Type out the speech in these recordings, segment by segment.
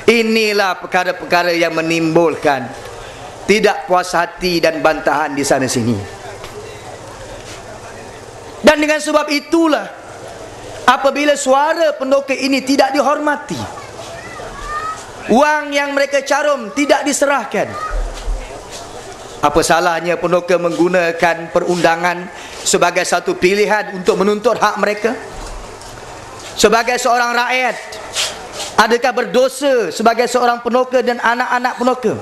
Inilah perkara-perkara yang menimbulkan tidak puas hati dan bantahan di sana sini. Dan dengan sebab itulah apabila suara pendoka ini tidak dihormati, wang yang mereka carum tidak diserahkan, apa salahnya pendoka menggunakan perundangan sebagai satu pilihan untuk menuntut hak mereka? Sebagai seorang rakyat, adakah berdosa sebagai seorang penoka dan anak-anak penoka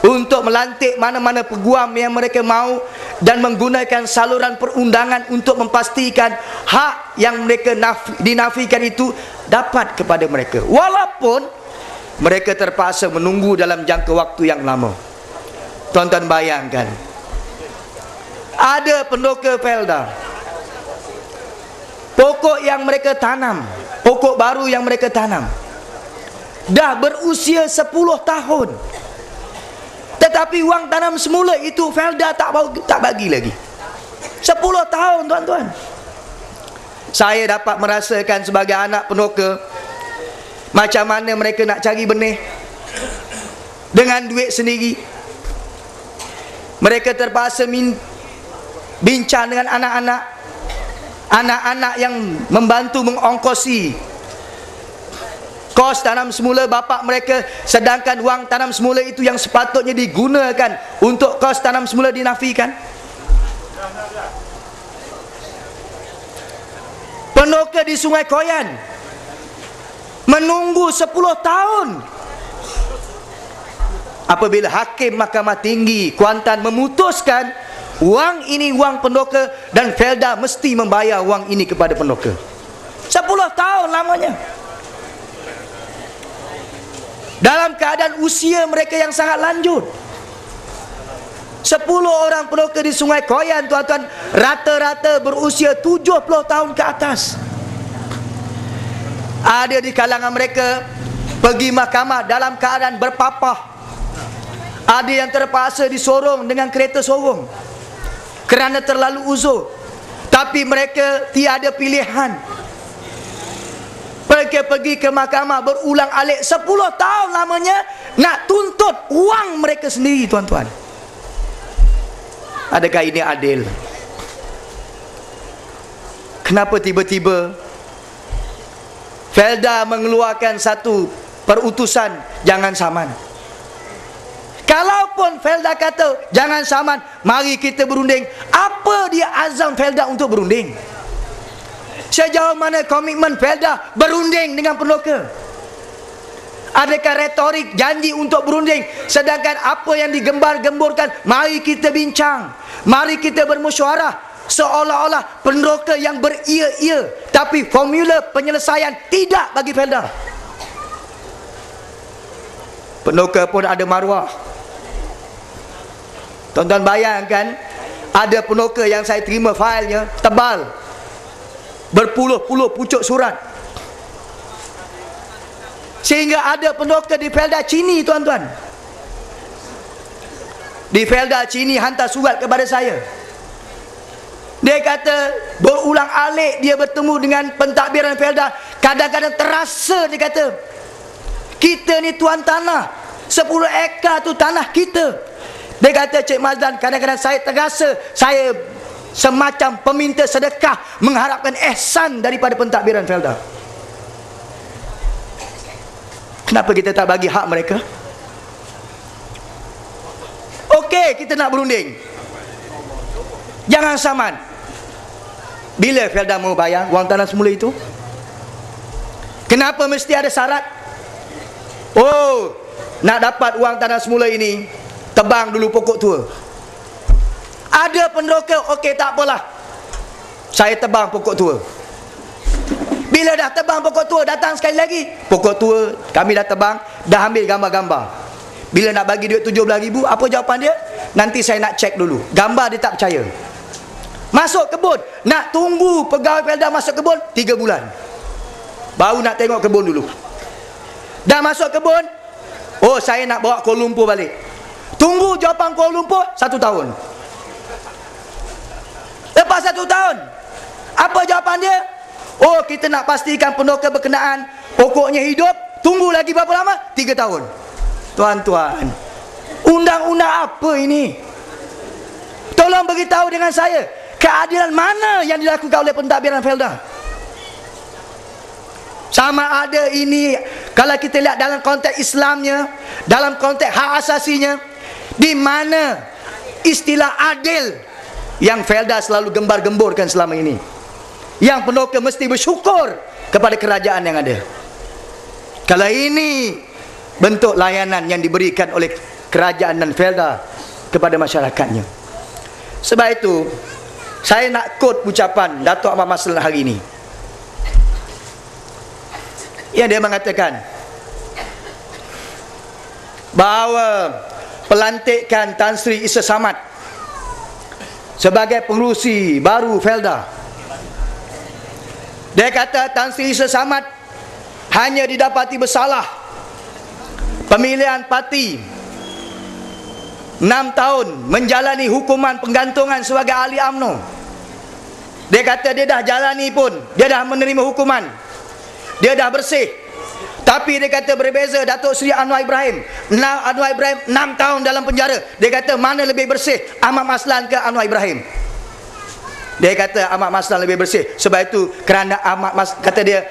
untuk melantik mana-mana peguam yang mereka mahu dan menggunakan saluran perundangan untuk memastikan hak yang mereka dinafikan itu dapat kepada mereka, walaupun mereka terpaksa menunggu dalam jangka waktu yang lama. Tuan-tuan bayangkan, ada pendoka Felda, pokok yang mereka tanam, pokok baru yang mereka tanam dah berusia 10 tahun, tetapi wang tanam semula itu Felda tak bagi lagi. 10 tahun, tuan-tuan. Saya dapat merasakan sebagai anak penoka macam mana mereka nak cari benih dengan duit sendiri. Mereka terpaksa bincang dengan anak-anak yang membantu mengongkosi kos tanam semula bapa mereka, sedangkan wang tanam semula itu yang sepatutnya digunakan untuk kos tanam semula dinafikan. Penoka di Sungai Koyan menunggu 10 tahun apabila hakim Mahkamah Tinggi Kuantan memutuskan wang ini wang pendoka dan Felda mesti membayar wang ini kepada pendoka. 10 tahun lamanya, dalam keadaan usia mereka yang sangat lanjut. 10 orang pendoka di Sungai Koyan, tuan-tuan, rata-rata berusia 70 tahun ke atas. Ada di kalangan mereka pergi mahkamah dalam keadaan berpapah. Ada yang terpaksa disorong dengan kereta sorong kerana terlalu uzur, tapi mereka tiada pilihan. Mereka pergi ke mahkamah berulang alik 10 tahun lamanya nak tuntut wang mereka sendiri, tuan-tuan. Adakah ini adil? Kenapa tiba-tiba Felda mengeluarkan satu perutusan jangan saman? Kalaupun Felda kata jangan saman, mari kita berunding, apa dia azam Felda untuk berunding? Sejauh mana komitmen Felda berunding dengan pendoka? Adakah retorik janji untuk berunding, sedangkan apa yang digembar-gemburkan mari kita bincang, mari kita bermusyawarah, seolah-olah pendoka yang beria-ia, tapi formula penyelesaian tidak bagi Felda. Pendoka pun ada maruah. Tuan-tuan bayangkan, ada pendoka yang saya terima failnya tebal, berpuluh-puluh pucuk surat, sehingga ada pendoka di Felda Cini, tuan-tuan, di Felda Cini hantar surat kepada saya. Dia kata berulang alik dia bertemu dengan pentadbiran Felda, kadang-kadang terasa, dia kata, kita ni tuan tanah, 10 ekar tu tanah kita. Dia kata, Cik Mazlan, kadang-kadang saya terasa saya semacam peminta sedekah mengharapkan ihsan daripada pentadbiran Felda. Kenapa kita tak bagi hak mereka? Okey, kita nak berunding, jangan saman. Bila Felda mau bayar wang tanah semula itu? Kenapa mesti ada syarat? Oh, nak dapat wang tanah semula ini, tebang dulu pokok tua. Ada pendoka, okey tak apalah, saya tebang pokok tua. Bila dah tebang pokok tua, datang sekali lagi, pokok tua kami dah tebang, dah ambil gambar-gambar. Bila nak bagi duit 17,000, apa jawapan dia? Nanti saya nak cek dulu. Gambar dia tak percaya. Masuk kebun, nak tunggu pegawai Felda masuk kebun 3 bulan, baru nak tengok kebun dulu. Dah masuk kebun, oh saya nak bawa Kuala Lumpur balik, tunggu jawapan Kuala Lumpur 1 tahun. Lepas 1 tahun, apa jawapan dia? Oh, kita nak pastikan pendoka berkenaan. Pokoknya hidup, tunggu lagi berapa lama? 3 tahun. Tuan-tuan, undang-undang apa ini? Tolong beritahu dengan saya, keadilan mana yang dilakukan oleh pentadbiran Felda? Sama ada ini, kalau kita lihat dalam konteks Islamnya, dalam konteks hak asasinya, di mana istilah adil yang Felda selalu gembar-gemborkan selama ini, yang pendoka mesti bersyukur kepada kerajaan yang ada. Kalau ini bentuk layanan yang diberikan oleh kerajaan dan Felda kepada masyarakatnya. Sebab itu saya nak quote ucapan Datuk Ahmad Maslan hari ini, yang dia mengatakan bahawa pelantikan Tan Sri Isa Samad sebagai pengerusi baru Felda, dia kata Tan Sri Isa Samad hanya didapati bersalah pemilihan parti 6 tahun menjalani hukuman penggantungan sebagai ahli UMNO. Dia kata dia dah jalani pun, dia dah menerima hukuman, dia dah bersih. Tapi dia kata berbeza Datuk Seri Anwar Ibrahim. Anwar Ibrahim 6 tahun dalam penjara. Dia kata mana lebih bersih, Ahmad Maslan ke Anwar Ibrahim? Dia kata Ahmad Maslan lebih bersih. Sebab itu kerana kata dia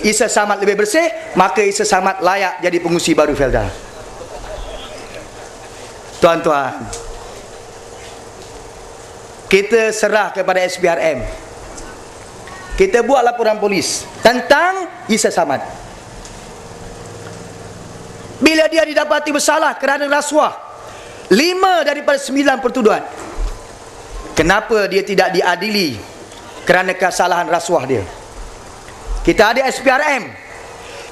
Isa Samad lebih bersih, maka Isa Samad layak jadi pengurusi baru Felda. Tuan-tuan, kita serah kepada SPRM, kita buat laporan polis tentang Isa Samad. Bila dia didapati bersalah kerana rasuah 5 daripada 9 pertuduhan, kenapa dia tidak diadili kerana kesalahan rasuah dia? Kita ada SPRM,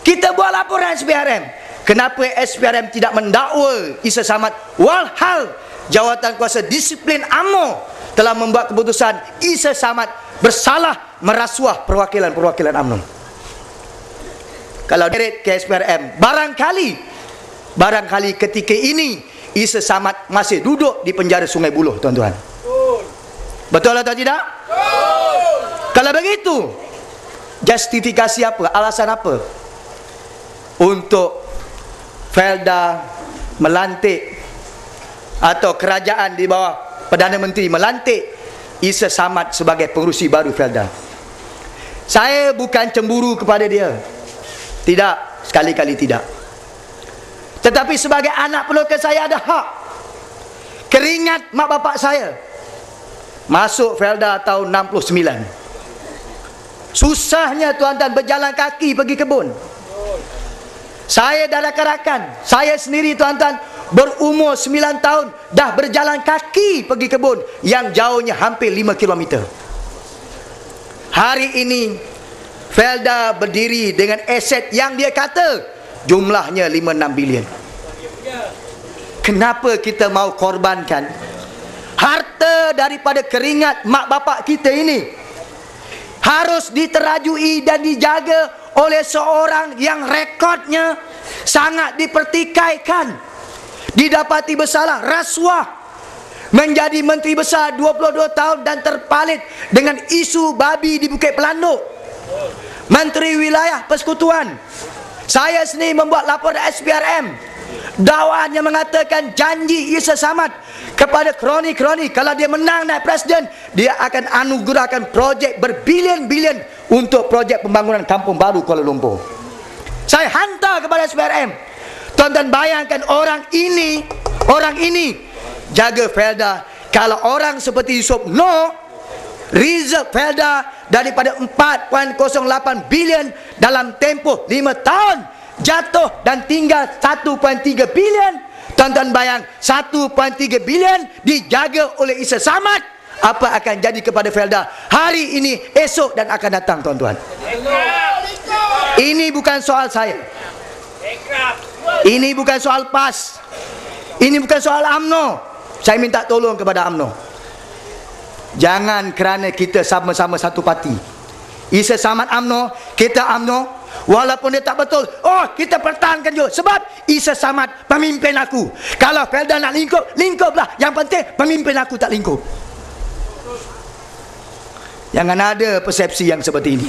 kita buat laporan SPRM. Kenapa SPRM tidak mendakwa Isa Samad, walhal Jawatan Kuasa Disiplin UMNO telah membuat keputusan Isa Samad bersalah merasuah perwakilan-perwakilan UMNO? Kalau direct ke SPRM, barangkali ketika ini Isa Samad masih duduk di penjara Sungai Buloh, tuan-tuan. Betul atau tidak? Kalau begitu, justifikasi apa, alasan apa untuk Felda melantik atau kerajaan di bawah Perdana Menteri melantik Isa Samad sebagai pengerusi baru Felda? Saya bukan cemburu kepada dia, tidak, sekali-kali tidak. Tetapi sebagai anak pendoka, saya ada hak. Keringat mak bapak saya masuk Felda tahun 69. Susahnya tuan-tuan berjalan kaki pergi kebun. Saya dah rakan-rakan, saya sendiri tuan-tuan berumur 9 tahun dah berjalan kaki pergi kebun yang jauhnya hampir 5 km. Hari ini Felda berdiri dengan aset yang dia kata jumlahnya 5-6 bilion. Kenapa kita mau korbankan harta daripada keringat mak bapak kita ini harus diterajui dan dijaga oleh seorang yang rekodnya sangat dipertikaikan, didapati bersalah rasuah, menjadi menteri besar 22 tahun dan terpalit dengan isu babi di Bukit Pelanduk, menteri wilayah persekutuan. Saya sendiri membuat laporan SPRM, dakwaan yang mengatakan janji Isa Samad kepada kroni-kroni kalau dia menang naik presiden, dia akan anugerahkan projek berbilion-bilion untuk projek pembangunan kampung baru Kuala Lumpur. Saya hantar kepada SPRM. Tuan-tuan bayangkan orang ini jaga Felda. Kalau orang seperti Yusof Noh, reserve Felda daripada 4.08 bilion dalam tempoh 5 tahun jatuh dan tinggal 1.3 bilion. Tuan-tuan bayang 1.3 bilion dijaga oleh Isa Samad, apa akan jadi kepada Felda hari ini, esok dan akan datang, tuan-tuan. Ini bukan soal saya, ini bukan soal PAS, ini bukan soal UMNO. Saya minta tolong kepada UMNO, jangan kerana kita sama-sama satu parti, Isa Samad UMNO, kita UMNO, walaupun dia tak betul, oh kita pertahankan juga sebab Isa Samad pemimpin aku. Kalau Felda nak lingkup, lingkuplah, yang penting pemimpin aku tak lingkup. Jangan ada persepsi yang seperti ini.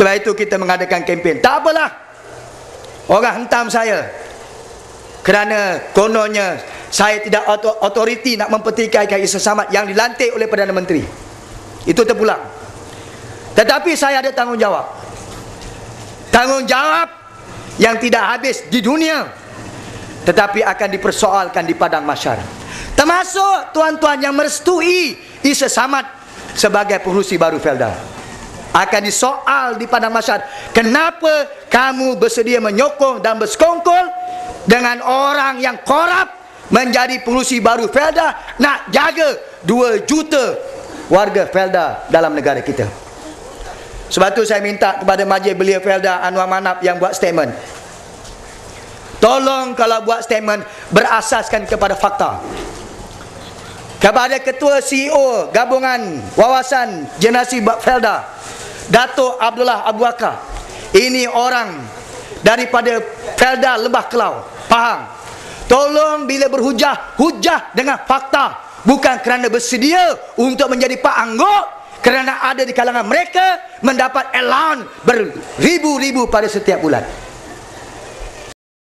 Sebab itu kita mengadakan kempen. Tak apalah orang hentam saya kerana kononnya saya tidak otoriti nak mempertikaikan Isa Samad yang dilantik oleh Perdana Menteri. Itu terpulang. Tetapi saya ada tanggungjawab. Tanggungjawab yang tidak habis di dunia, tetapi akan dipersoalkan di padang mahsyar. Termasuk tuan-tuan yang merestui Isa Samad sebagai pengerusi baru Felda. Akan disoal di padang mahsyar. Kenapa kamu bersedia menyokong dan bersekongkol dengan orang yang korup menjadi pengerusi baru Felda, nak jaga 2 juta warga Felda dalam negara kita. Sebab tu saya minta kepada Majlis Belia Felda Anwar Manap yang buat statement, tolong kalau buat statement berasaskan kepada fakta. Kepada Ketua CEO Gabungan Wawasan Generasi Felda, Dato' Abdullah Abu Bakar, ini orang daripada Felda Lembah Kelau, Pahang. Tolong bila berhujah, hujah dengan fakta, bukan kerana bersedia untuk menjadi pak angguk, kerana ada di kalangan mereka mendapat allowance beribu-ribu pada setiap bulan.